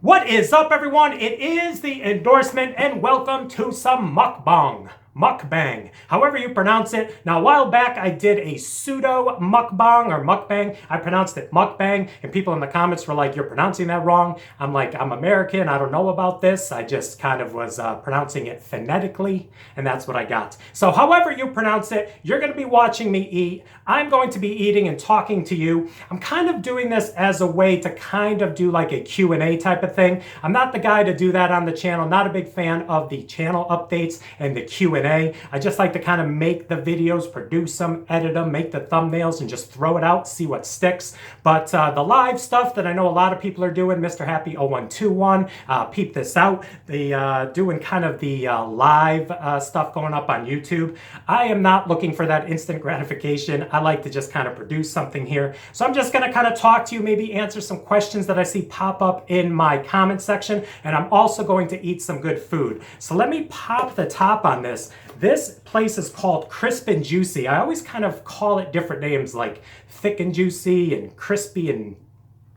What is up, everyone? It is the endorsement, and welcome to some mukbang, however you pronounce it. Now, a while back, I did a pseudo mukbang or mukbang. I pronounced it mukbang, and people in the comments were like, "You're pronouncing that wrong." I'm like, "I'm American. I don't know about this. I just kind of was pronouncing it phonetically, and that's what I got." So, however you pronounce it, you're going to be watching me eat. I'm going to be eating and talking to you. I'm kind of doing this as a way to kind of do like a Q&A type of thing. I'm not the guy to do that on the channel. Not a big fan of the channel updates and the Q&A. I just like to kind of make the videos, produce them, edit them, make the thumbnails, and just throw it out, see what sticks. But the live stuff that I know a lot of people are doing, Mr. Happy 0121, peep this out. Doing kind of the live stuff going up on YouTube. I am not looking for that instant gratification. I like to just kind of produce something here. So I'm just going to kind of talk to you, maybe answer some questions that I see pop up in my comment section. And I'm also going to eat some good food. So let me pop the top on this. This place is called Crisp and Juicy. I always kind of call it different names like Thick and Juicy and Crispy and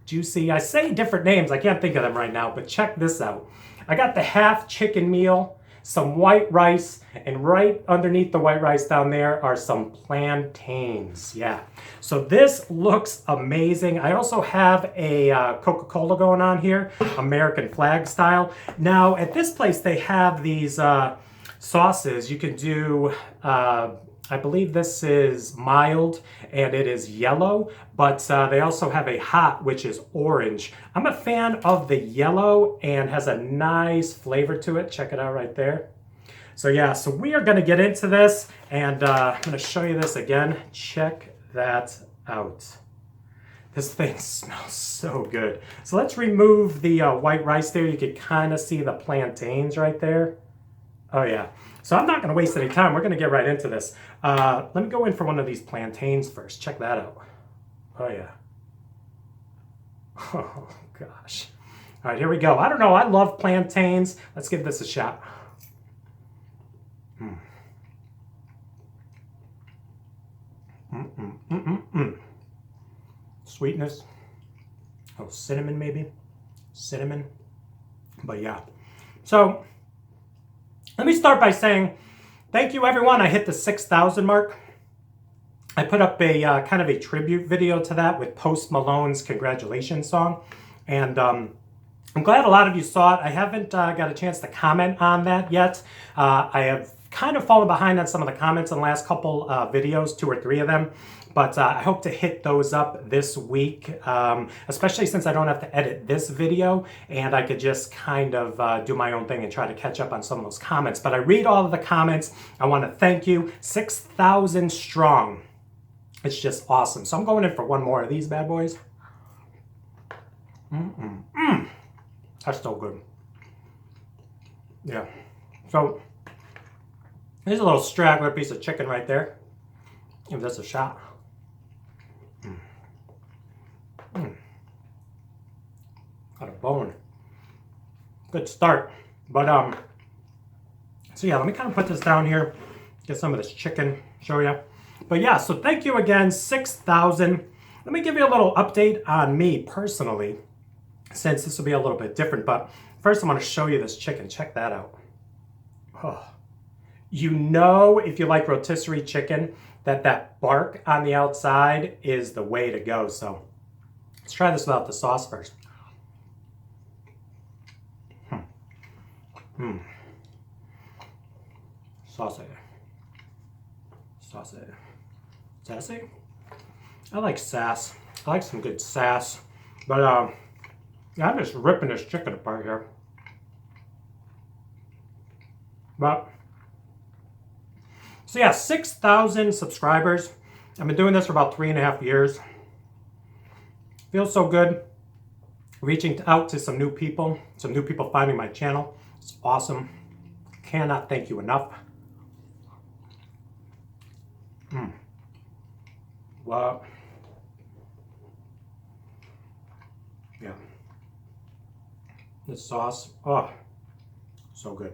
Juicy. I say different names. I can't think of them right now, but check this out. I got the half chicken meal, some white rice, and right underneath the white rice down there are some plantains. Yeah. So this looks amazing. I also have a Coca-Cola going on here, American flag style. Now, at this place, they have these sauces. You can do, I believe this is mild and it is yellow, but they also have a hot, which is orange. I'm a fan of the yellow and has a nice flavor to it. Check it out right there. So yeah, so we are going to get into this, and I'm going to show you this again. Check that out. This thing smells so good. So let's remove the white rice there. You can kind of see the plantains right there. Oh yeah. So I'm not going to waste any time. We're going to get right into this. Let me go in for one of these plantains first. Check that out. Oh yeah. Oh gosh. All right, here we go. I don't know. I love plantains. Let's give this a shot. Sweetness. Oh, cinnamon maybe. Cinnamon. But yeah. So let me start by saying thank you, everyone. I hit the 6,000 mark. I put up a kind of a tribute video to that with Post Malone's congratulations song. And I'm glad a lot of you saw it. I haven't got a chance to comment on that yet. I have kind of fallen behind on some of the comments in the last couple videos, 2 or 3 of them. But I hope to hit those up this week, especially since I don't have to edit this video and I could just kind of do my own thing and try to catch up on some of those comments. But I read all of the comments. I want to thank you. 6,000 strong. It's just awesome. So I'm going in for one more of these bad boys. That's so good. Yeah. So there's a little straggler piece of chicken right there. Give this a shot. Got a bone. Good start. But so yeah, let me kind of put this down here, get some of this chicken, show you. But yeah, so thank you again, 6,000. Let me give you a little update on me personally, since this will be a little bit different. But first I want to show you this chicken. Check that out. Oh. You know, if you like rotisserie chicken, that bark on the outside is the way to go. So let's try this without the sauce first. Sauce. Sassy? I like sass. I like some good sass. But yeah, I'm just ripping this chicken apart here. But so yeah, 6,000 subscribers. I've been doing this for about 3.5 years. Feels so good. Reaching out to some new people finding my channel. It's awesome. Cannot thank you enough. Wow. Yeah. This sauce, oh, so good.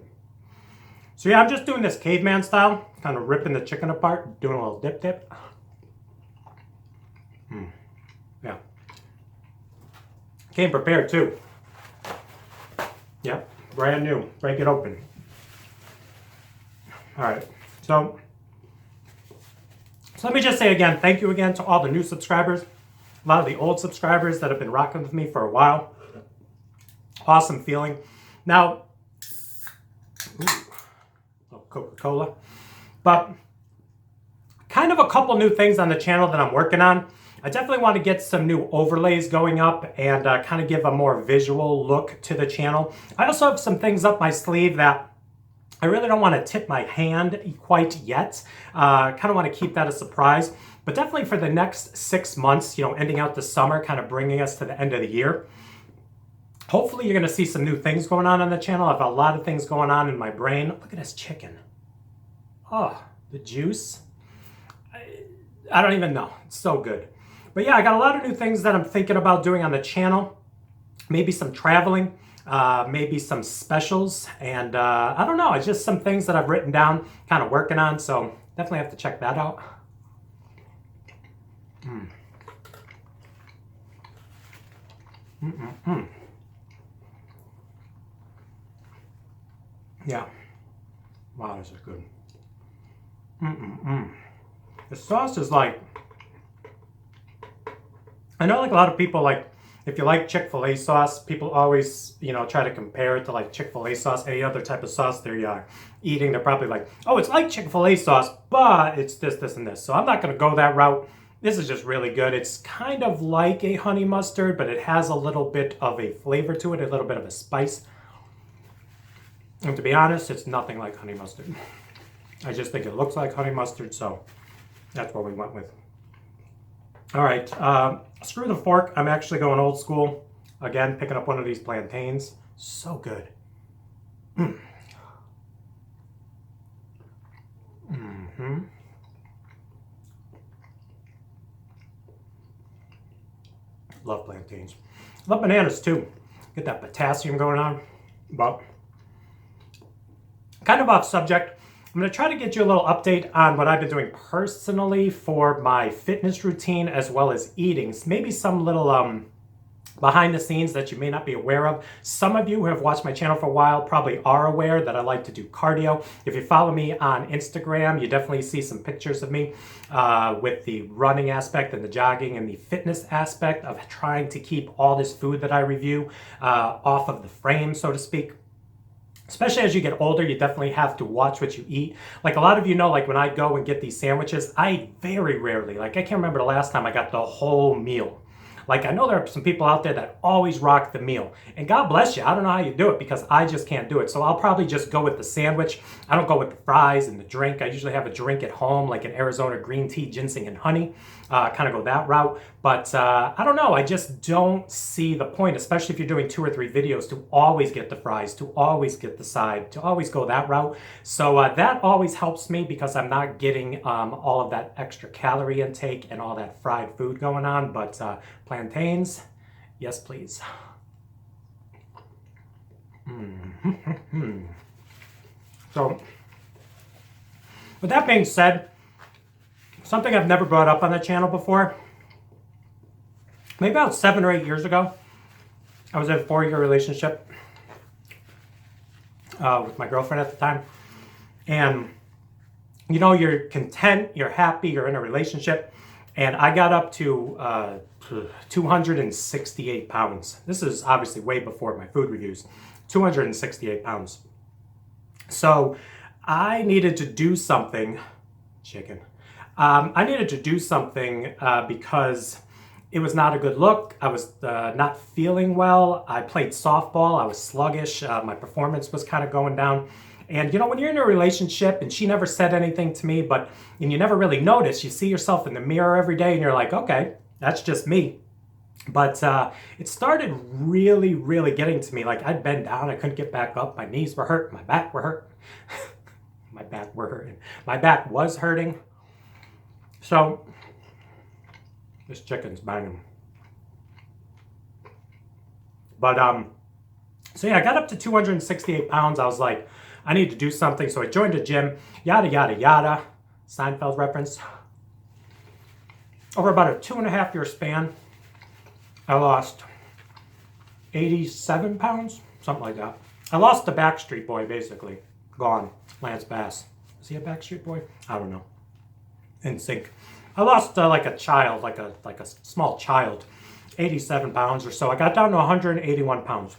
So yeah, I'm just doing this caveman style, kind of ripping the chicken apart, doing a little dip. Yeah. Came prepared too. Yep, brand new. Break it open. All right, so let me just say again, thank you again to all the new subscribers, a lot of the old subscribers that have been rocking with me for a while. Awesome feeling. Now, Coca-Cola, but kind of a couple new things on the channel that I'm working on. I definitely want to get some new overlays going up and kind of give a more visual look to the channel. I also have some things up my sleeve that I really don't want to tip my hand quite yet. Kind of want to keep that a surprise, but definitely for the next 6 months, you know, ending out the summer, kind of bringing us to the end of the year. Hopefully you're going to see some new things going on the channel. I have a lot of things going on in my brain. Look at this chicken. Oh, the juice. I don't even know. It's so good. But yeah, I got a lot of new things that I'm thinking about doing on the channel. Maybe some traveling, maybe some specials, and I don't know. It's just some things that I've written down, kind of working on. So definitely have to check that out. Yeah. Wow, this is good. The sauce is like, I know like a lot of people, like if you like Chick-fil-A sauce, people always, you know, try to compare it to like Chick-fil-A sauce, any other type of sauce they're eating. They're probably like, oh, it's like Chick-fil-A sauce, but it's this, this, and this. So I'm not going to go that route. This is just really good. It's kind of like a honey mustard, but it has a little bit of a flavor to it, a little bit of a spice. And to be honest, it's nothing like honey mustard. I just think it looks like honey mustard, so that's what we went with. All right, screw the fork. I'm actually going old school. Again, picking up one of these plantains. So good. Love plantains. Love bananas too. Get that potassium going on. But kind of off subject, I'm going to try to get you a little update on what I've been doing personally for my fitness routine as well as eating. Maybe some little behind the scenes that you may not be aware of. Some of you who have watched my channel for a while probably are aware that I like to do cardio. If you follow me on Instagram, you definitely see some pictures of me with the running aspect and the jogging and the fitness aspect of trying to keep all this food that I review off of the frame, so to speak. Especially as you get older, you definitely have to watch what you eat. Like a lot of you know, like when I go and get these sandwiches, I very rarely, like I can't remember the last time I got the whole meal. Like I know there are some people out there that always rock the meal. And God bless you, I don't know how you do it because I just can't do it. So I'll probably just go with the sandwich. I don't go with the fries and the drink. I usually have a drink at home, like an Arizona green tea, ginseng and honey. Kind of go that route. But I don't know, I just don't see the point, especially if you're doing 2 or 3 videos, to always get the fries, to always get the side, to always go that route. So that always helps me because I'm not getting all of that extra calorie intake and all that fried food going on. But plantains, yes please. So, with that being said, something I've never brought up on the channel before, maybe about 7 or 8 years ago, I was in a 4-year relationship with my girlfriend at the time. And, you know, you're content, you're happy, you're in a relationship. And I got up to 268 pounds. This is obviously way before my food reviews. 268 pounds. So I needed to do something, I needed to do something because it was not a good look. I was not feeling well. I played softball. I was sluggish. My performance was kind of going down. And you know, when you're in a relationship and she never said anything to me, and you never really notice, you see yourself in the mirror every day and you're like, okay, that's just me. But it started really, really getting to me. Like I'd bend down, I couldn't get back up. My knees were hurt, my back were hurt. My back were hurting. My back was hurting. So this chicken's banging. But so yeah, I got up to 268 pounds. I was like, I need to do something. So I joined a gym, yada, yada, yada. Seinfeld reference. Over about a 2.5 year span, I lost 87 pounds, something like that. I lost the Backstreet Boy, basically. Gone. Lance Bass. Is he a Backstreet Boy? I don't know. In sync. I lost like a child, like a small child, 87 pounds or so. I got down to 181 pounds.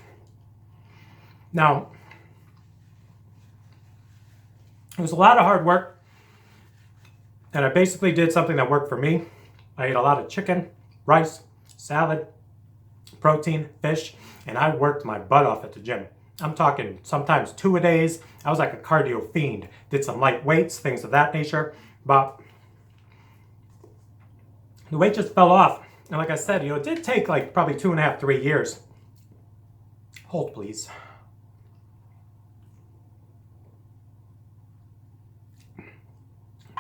Now, it was a lot of hard work, and I basically did something that worked for me. I ate a lot of chicken, rice, salad, protein, fish, and I worked my butt off at the gym. I'm talking sometimes 2 a days. I was like a cardio fiend. Did some light weights, things of that nature, but the weight just fell off. And like I said, it did take like probably 2.5, 3 years. Hold, please.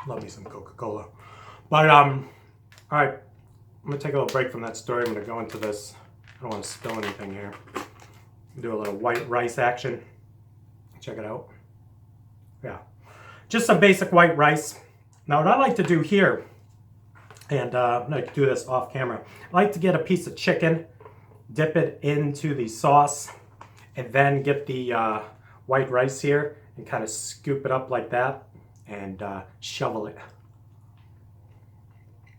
Love me some Coca-Cola. But, all right. I'm going to take a little break from that story. I'm going to go into this. I don't want to spill anything here. Do a little white rice action. Check it out. Yeah. Just some basic white rice. Now, what I like to do here, and I'm going to do this off camera, I like to get a piece of chicken, dip it into the sauce, and then get the white rice here and kind of scoop it up like that and shovel it.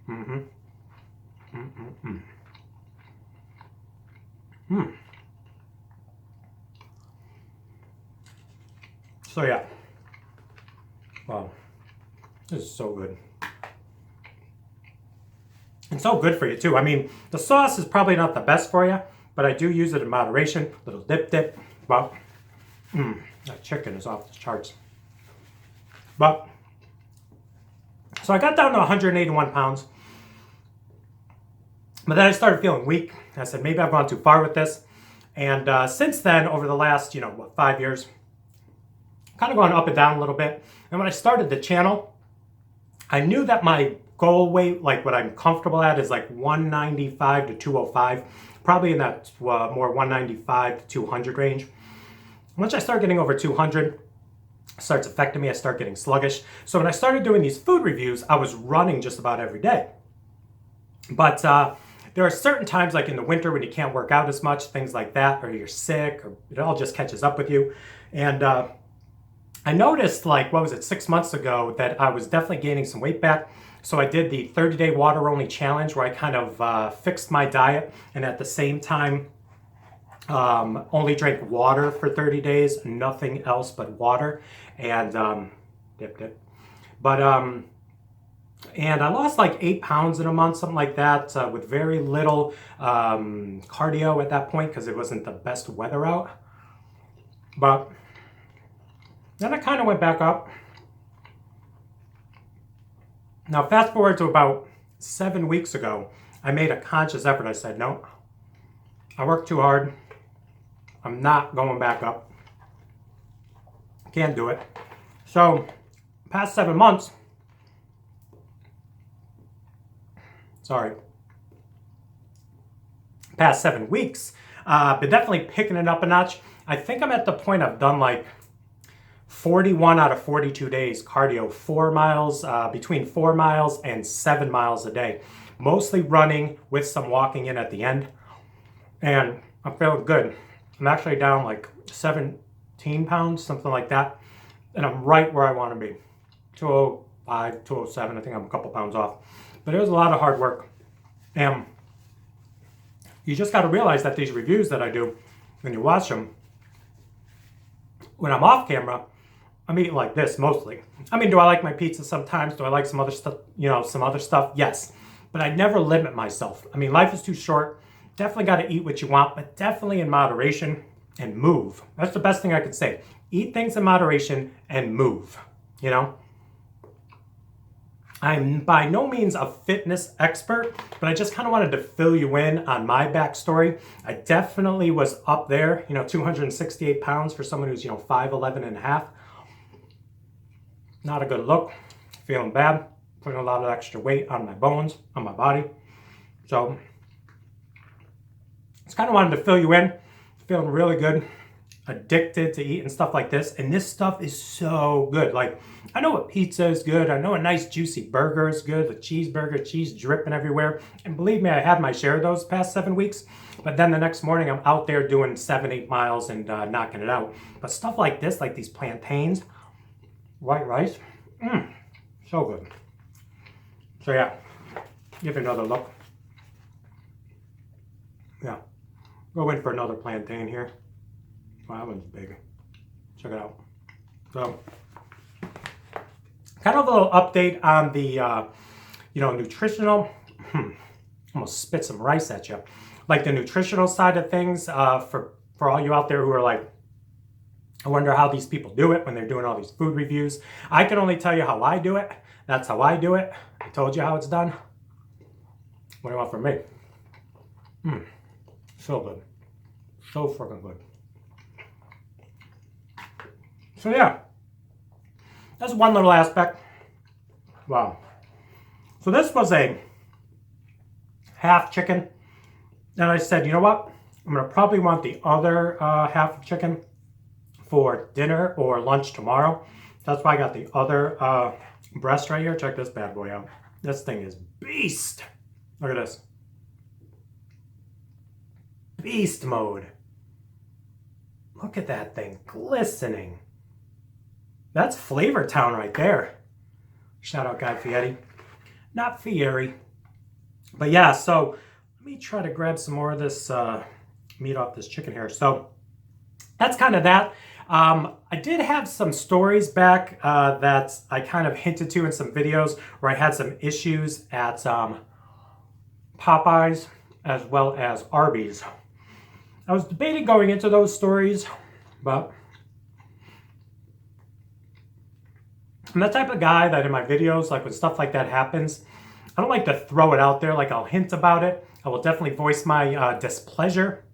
Mm-hmm. Mm-mm-mm. Mm. So yeah, wow, this is so good. And so good for you too. I mean, the sauce is probably not the best for you, but I do use it in moderation. Little dip, but that chicken is off the charts. But, so I got down to 181 pounds, but then I started feeling weak. I said, maybe I've gone too far with this. And since then, over the last, 5 years, kind of gone up and down a little bit. And when I started the channel, I knew that my goal weight, like what I'm comfortable at, is like 195 to 205, probably in that more 195 to 200 range. Once I start getting over 200, it starts affecting me. I start getting sluggish. So when I started doing these food reviews, I was running just about every day. But there are certain times, like in the winter, when you can't work out as much, things like that, or you're sick, or it all just catches up with you. And I noticed, like, 6 months ago, that I was definitely gaining some weight back. So I did the 30-day water-only challenge, where I kind of fixed my diet, and at the same time, only drank water for 30 days, nothing else but water, and dip. But and I lost like 8 pounds in a month, something like that, with very little cardio at that point, because it wasn't the best weather out. But then I kind of went back up. Now, fast forward to about 7 weeks ago, I made a conscious effort. I said, no, I worked too hard. I'm not going back up. Can't do it. So, past 7 months, past 7 weeks, been definitely picking it up a notch. I think I'm at the point I've done like 41 out of 42 days cardio, 4 miles, between 4 miles and 7 miles a day. Mostly running with some walking in at the end. And I'm feeling good. I'm actually down like 17 pounds, something like that. And I'm right where I want to be. 205, 207, I think I'm a couple pounds off. But it was a lot of hard work. And you just got to realize that these reviews that I do, when you watch them, when I'm off camera, I'm eating like this mostly. I mean, do I like my pizza sometimes? Do I like some other stuff, some other stuff? Yes. But I never limit myself. I mean, life is too short. Definitely got to eat what you want, but definitely in moderation and move. That's the best thing I could say. Eat things in moderation and move, I'm by no means a fitness expert, but I just kind of wanted to fill you in on my backstory. I definitely was up there, 268 pounds for someone who's, 5'11 and a half. Not a good look. Feeling bad. Putting a lot of extra weight on my bones, on my body. So, just kind of wanted to fill you in. feeling really good, addicted to eating stuff like this. And this stuff is so good. Like, I know a pizza is good. I know a nice juicy burger is good. A cheeseburger, cheese dripping everywhere. And believe me, I had my share of those past 7 weeks. But then the next morning, I'm out there doing 7-8 miles and knocking it out. But stuff like this, like these plantains, white rice, so good. So yeah, give it another look. Yeah, go in for another plantain here. Wow, that one's big. Check it out. So, kind of a little update on the, nutritional. Almost spit some rice at you. Like the nutritional side of things, for all you out there who are like, I wonder how these people do it when they're doing all these food reviews. I can only tell you how I do it. That's how I do it. I told you how it's done. What do you want from me? So good. So freaking good. So yeah, that's one little aspect. Wow. So this was a half chicken. And I said, you know what? I'm going to probably want the other half of chicken for dinner or lunch tomorrow. That's why I got the other breast right here. Check this bad boy out. This thing is beast. Look at this. Beast mode. Look at that thing glistening. That's Flavor Town right there. Shout out Guy Fieri. Not Fieri. But yeah, so let me try to grab some more of this meat off this chicken here. So that's kind of that. I did have some stories back that I kind of hinted to in some videos where I had some issues at Popeyes as well as Arby's. I was debating going into those stories, but I'm the type of guy that in my videos, like when stuff like that happens, I don't like to throw it out there. Like I'll hint about it. I will definitely voice my displeasure.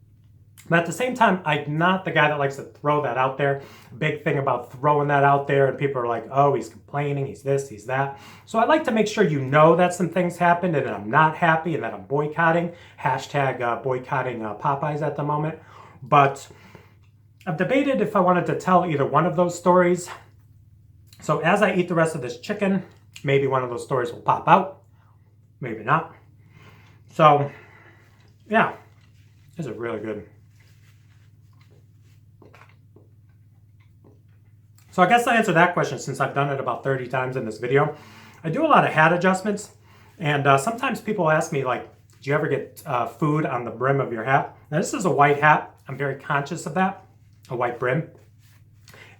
But at the same time, I'm not the guy that likes to throw that out there. Big thing about throwing that out there and people are like, oh, he's complaining, he's this, he's that. So I like to make sure you know that some things happened and that I'm not happy and that I'm boycotting. Hashtag boycotting Popeyes at the moment. But I've debated if I wanted to tell either one of those stories. So as I eat the rest of this chicken, maybe one of those stories will pop out. Maybe not. So, yeah, this is really good. So I guess I answered that question since I've done it about 30 times in this video. I do a lot of hat adjustments, and sometimes people ask me, like, do you ever get food on the brim of your hat? Now, this is a white hat. I'm very conscious of that, a white brim.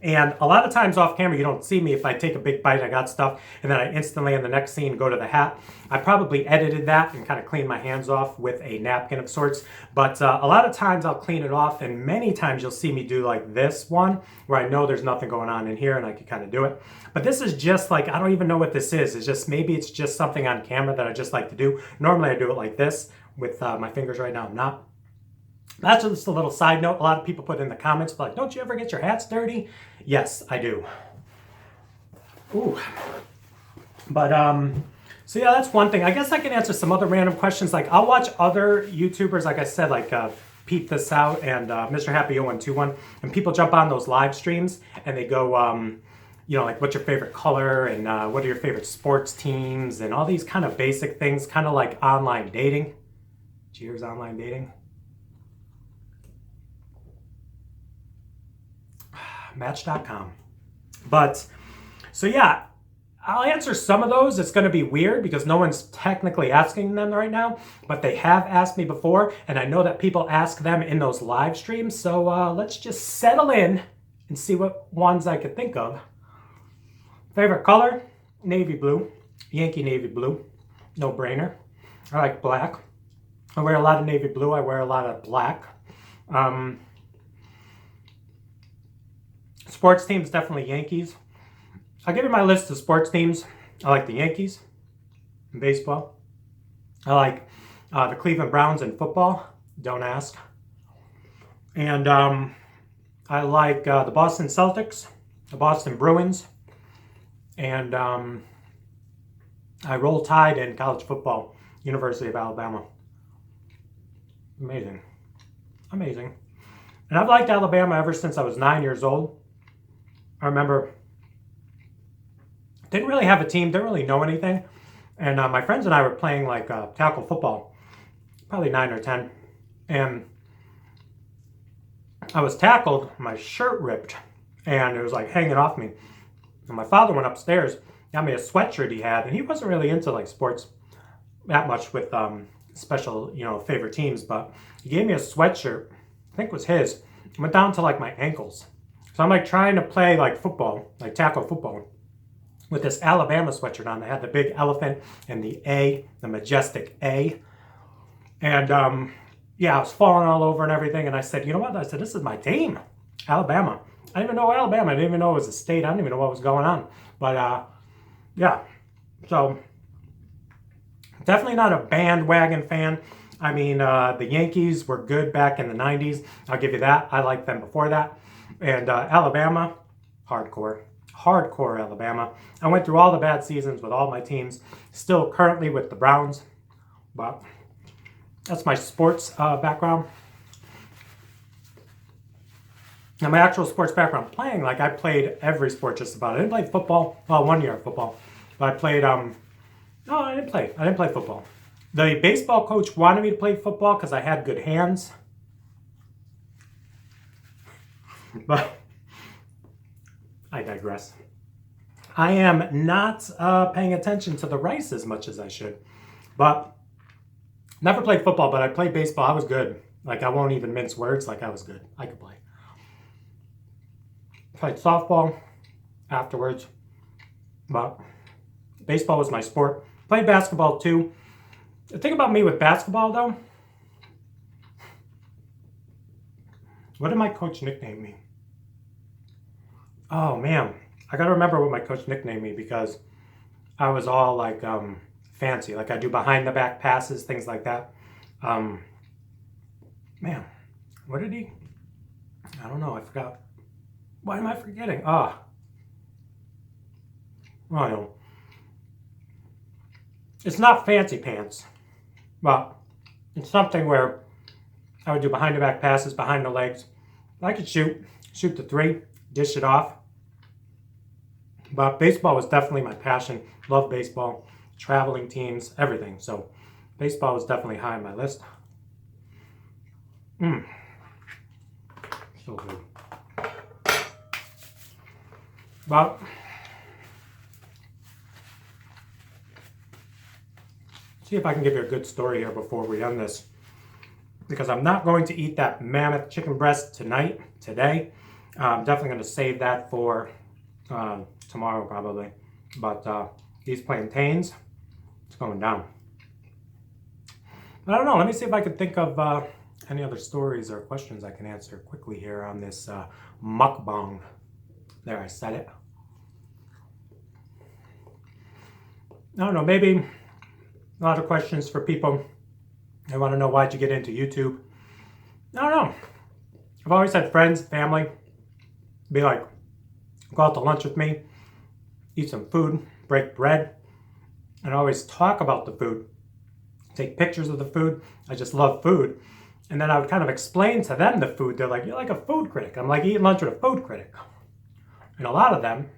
And a lot of times off camera, you don't see me if I take a big bite, I got stuff, and then I instantly in the next scene go to the hat. I probably edited that and kind of cleaned my hands off with a napkin of sorts. But a lot of times I'll clean it off, and many times you'll see me do like this one, where I know there's nothing going on in here and I can kind of do it. But this is just like, I don't even know what this is. It's just, maybe it's just something on camera that I just like to do. Normally I do it like this with my fingers right now. I'm not. That's just a little side note. A lot of people put in the comments, like, don't you ever get your hats dirty? Yes, I do. Ooh. But, so yeah, that's one thing. I guess I can answer some other random questions. Like, I'll watch other YouTubers, like I said, like Pete This Out and Mr. Happy 0121, and people jump on those live streams and they go, like, what's your favorite color and what are your favorite sports teams and all these kind of basic things, kind of like online dating. Cheers, online dating. Match.com. But, so yeah, I'll answer some of those. It's going to be weird because no one's technically asking them right now, but they have asked me before, and I know that people ask them in those live streams. So let's just settle in and see what ones I could think of. Favorite color? Navy blue. Yankee navy blue. No brainer. I like black. I wear a lot of navy blue. I wear a lot of black. Sports teams, definitely Yankees. I'll give you my list of sports teams. I like the Yankees in baseball. I like the Cleveland Browns in football. Don't ask. And I like the Boston Celtics, the Boston Bruins, and I roll Tide in college football, University of Alabama. Amazing. Amazing. And I've liked Alabama ever since I was 9 years old. I remember, didn't really have a team, didn't really know anything. And my friends and I were playing like tackle football, probably 9 or 10. And I was tackled, my shirt ripped, and it was like hanging off me. And my father went upstairs, got me a sweatshirt he had, and he wasn't really into like sports that much with special, favorite teams, but he gave me a sweatshirt, I think it was his. It went down to like my ankles. So I'm like trying to play like football, like tackle football, with this Alabama sweatshirt on. They had the big elephant and the A, the majestic A. And I was falling all over and everything. And I said, you know what? I said, this is my team, Alabama. I didn't even know Alabama. I didn't even know it was a state. I didn't even know what was going on. But so definitely not a bandwagon fan. I mean, the Yankees were good back in the 90s. I'll give you that. I liked them before that. And Alabama, hardcore Alabama. I went through all the bad seasons with all my teams. Still currently with the Browns. But that's my sports background. Now my actual sports background playing, like I played every sport just about. I didn't play football. Well, 1 year of football. But I played, no, I didn't play football. The baseball coach wanted me to play football because I had good hands. But I digress. I am not paying attention to the rice as much as I should. But never played football, but I played baseball. I was good. Like, I won't even mince words. Like, I was good. I could play. Played softball afterwards. But baseball was my sport. Played basketball, too. The thing about me with basketball, though, what did my coach nickname me? Oh, man. I got to remember what my coach nicknamed me because I was all, like, fancy. Like, I do behind-the-back passes, things like that. Man, what did he? I don't know. I forgot. Why am I forgetting? Oh, I don't know. It's not fancy pants, but it's something where I would do behind-the-back passes, behind the legs. I could shoot the three, dish it off. But baseball was definitely my passion. Love baseball, traveling teams, everything. So baseball was definitely high on my list. So good. But see if I can give you a good story here before we end this. Because I'm not going to eat that mammoth chicken breast today. I'm definitely going to save that for tomorrow probably. But these plantains, it's going down. But I don't know. Let me see if I can think of any other stories or questions I can answer quickly here on this mukbang. There, I said it. I don't know. Maybe a lot of questions for people. They want to know why'd you get into YouTube. I don't know. I've always had friends, family, be like, go out to lunch with me, eat some food, break bread, and always talk about the food, take pictures of the food. I just love food. And then I would kind of explain to them the food. They're like, you're like a food critic. I'm like eating lunch with a food critic. And a lot of them,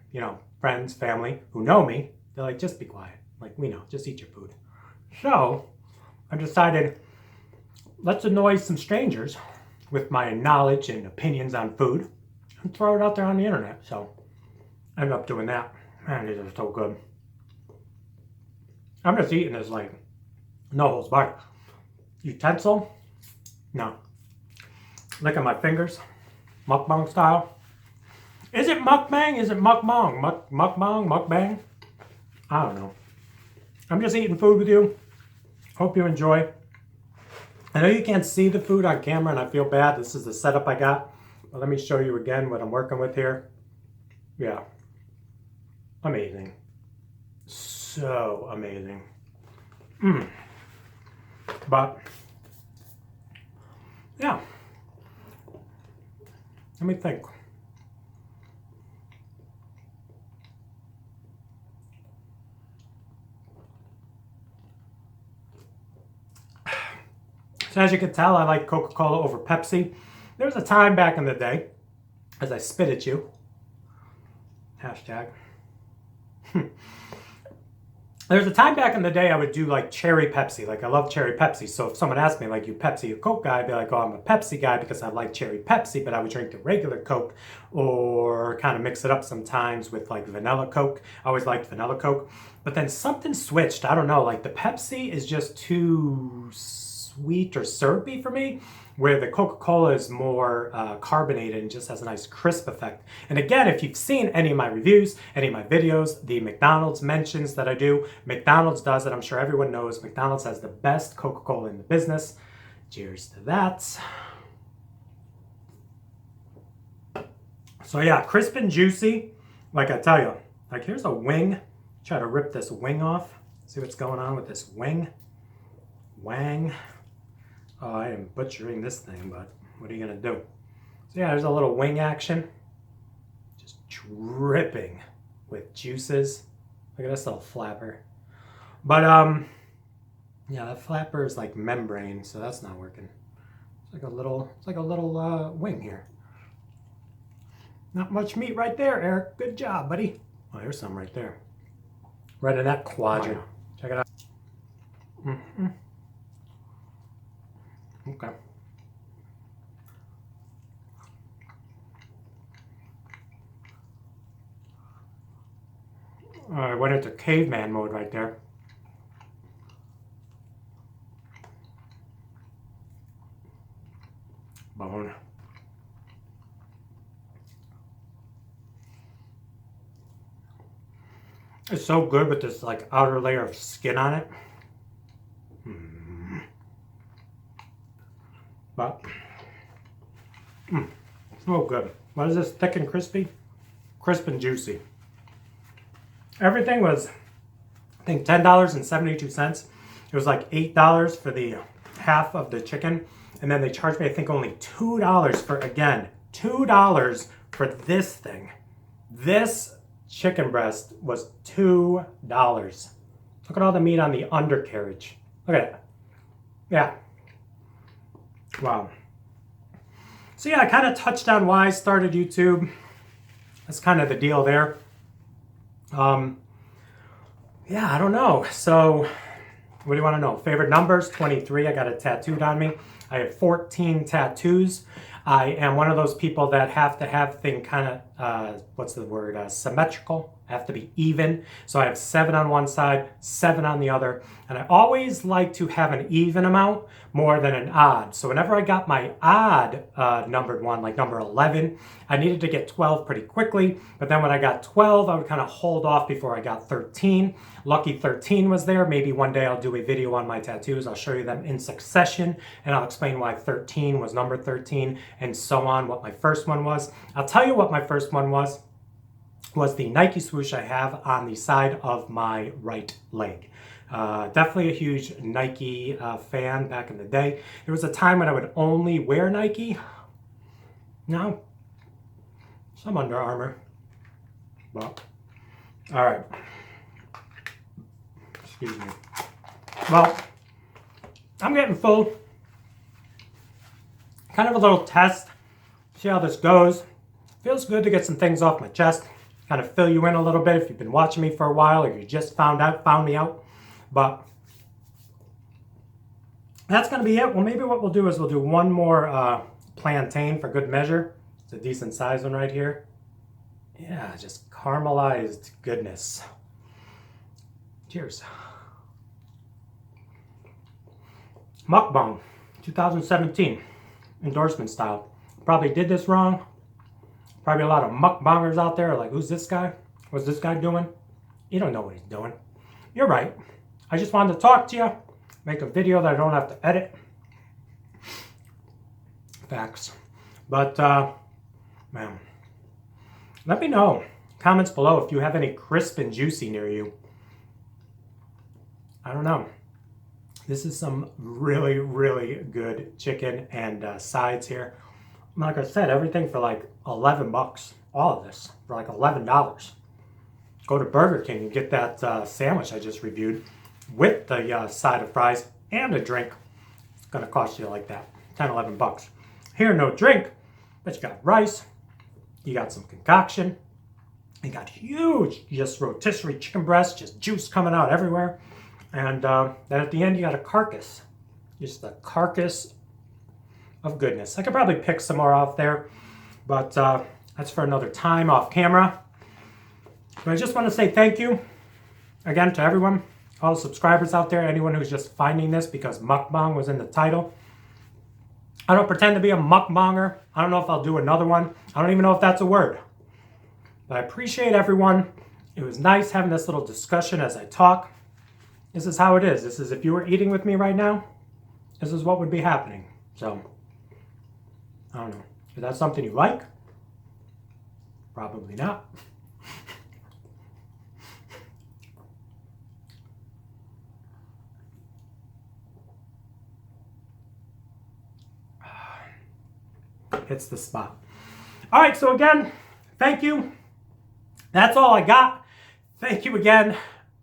friends, family who know me, they're like, just be quiet. Like, we know, just eat your food. So I decided, let's annoy some strangers with my knowledge and opinions on food and throw it out there on the internet. So I ended up doing that. Man, these are so good. I'm just eating this like no holds barred. Utensil? No. Look at my fingers. Mukbang style. Is it mukbang? Is it mukbang? Mukbang? Mukbang? I don't know. I'm just eating food with you. Hope you enjoy. I know you can't see the food on camera and I feel bad. This is the setup I got. But let me show you again what I'm working with here. Yeah. Amazing. So amazing. But, yeah. Let me think. So as you can tell, I like Coca-Cola over Pepsi. There was a time back in the day, as I spit at you, hashtag. There's a time back in the day I would do like cherry Pepsi. Like I love cherry Pepsi. So if someone asked me like, you Pepsi or Coke guy, I'd be like, oh, I'm a Pepsi guy because I like cherry Pepsi, but I would drink the regular Coke or kind of mix it up sometimes with like vanilla Coke. I always liked vanilla Coke. But then something switched. I don't know, like the Pepsi is just too sweet or syrupy for me, where the Coca-Cola is more carbonated and just has a nice crisp effect. And again, if you've seen any of my reviews, any of my videos, the McDonald's mentions that I do, McDonald's does it. I'm sure everyone knows McDonald's has the best Coca-Cola in the business. Cheers to that. So yeah, crisp and juicy. Like I tell you, like here's a wing. Try to rip this wing off. See what's going on with this wing. Wang. Oh, I am butchering this thing, but what are you gonna do? So yeah, there's a little wing action. Just dripping with juices. Look at this little flapper. But yeah, that flapper is like membrane, so that's not working. It's like a little wing here. Not much meat right there, Eric. Good job, buddy. Oh, there's some right there. Right in that quadrant. Check it out. Mm-hmm. Okay. I went into caveman mode right there. Bone. It's so good with this like outer layer of skin on it. But so good. What is this? Thick and crispy? Crisp and juicy. Everything was, I think, $10.72. It was like $8 for the half of the chicken. And then they charged me, I think, only $2 for, again, $2 for this thing. This chicken breast was $2. Look at all the meat on the undercarriage. Look at it. Yeah. Wow. So yeah, I kind of touched on why I started YouTube. That's kind of the deal there. Yeah, I don't know. So what do you want to know? Favorite numbers? 23. I got it tattooed on me. I have 14 tattoos. I am one of those people that have to have things kind of, what's the word, symmetrical. I have to be even. So I have 7 on one side, 7 on the other. And I always like to have an even amount more than an odd. So whenever I got my odd numbered one, like number 11, I needed to get 12 pretty quickly. But then when I got 12, I would kind of hold off before I got 13. Lucky 13 was there. Maybe one day I'll do a video on my tattoos. I'll show you them in succession and I'll explain why 13 was number 13 and so on, what my first one was. I'll tell you what my first one was the Nike swoosh I have on the side of my right leg. Definitely a huge Nike fan back in the day. There was a time when I would only wear Nike. Now, some Under Armour. Well, all right. Excuse me. Well, I'm getting full. Kind of a little test. See how this goes. Feels good to get some things off my chest. Kind of fill you in a little bit if you've been watching me for a while or you just found me out. But that's going to be it. Well, maybe what we'll do is we'll do one more plantain for good measure. It's a decent size one right here. Yeah, just caramelized goodness. Cheers. Mukbang, 2017, endorsement style. Probably did this wrong. Probably a lot of mukbangers out there are like, who's this guy? What's this guy doing? You don't know what he's doing. You're right. I just wanted to talk to you, make a video that I don't have to edit. Facts. But, man, let me know. Comments below if you have any crisp and juicy near you. I don't know. This is some really, really good chicken and sides here. Like I said, everything for like 11 bucks. All of this for like $11. Go to Burger King and get that sandwich I just reviewed with the side of fries and a drink. It's going to cost you like that, 10, 11 bucks. Here, no drink, but you got rice, you got some concoction, you got huge, just rotisserie chicken breast, just juice coming out everywhere. And then at the end, you got a carcass, just a carcass of goodness. I could probably pick some more off there, but that's for another time off camera. But I just want to say thank you again to everyone, all the subscribers out there, anyone who's just finding this because mukbang was in the title. I don't pretend to be a mukbanger. I don't know if I'll do another one. I don't even know if that's a word. But I appreciate everyone. It was nice having this little discussion as I talk. This is how it is. This is if you were eating with me right now, this is what would be happening. So, I don't know. Is that something you like? Probably not. Hits the spot. All right, so again, thank you. That's all I got. Thank you again.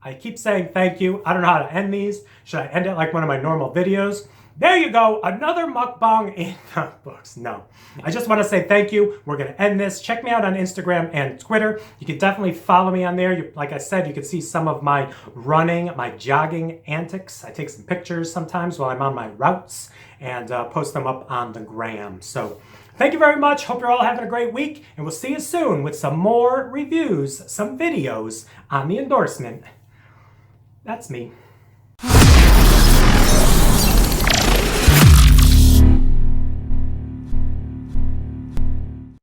I keep saying thank you. I don't know how to end these. Should I end it like one of my normal videos? There you go, another mukbang in the books. No, I just want to say thank you. We're going to end this. Check me out on Instagram and Twitter. You can definitely follow me on there. Like I said, you can see some of my running, my jogging antics. I take some pictures sometimes while I'm on my routes and post them up on the gram. So thank you very much. Hope you're all having a great week, and we'll see you soon with some more reviews, some videos on the endorsement. That's me.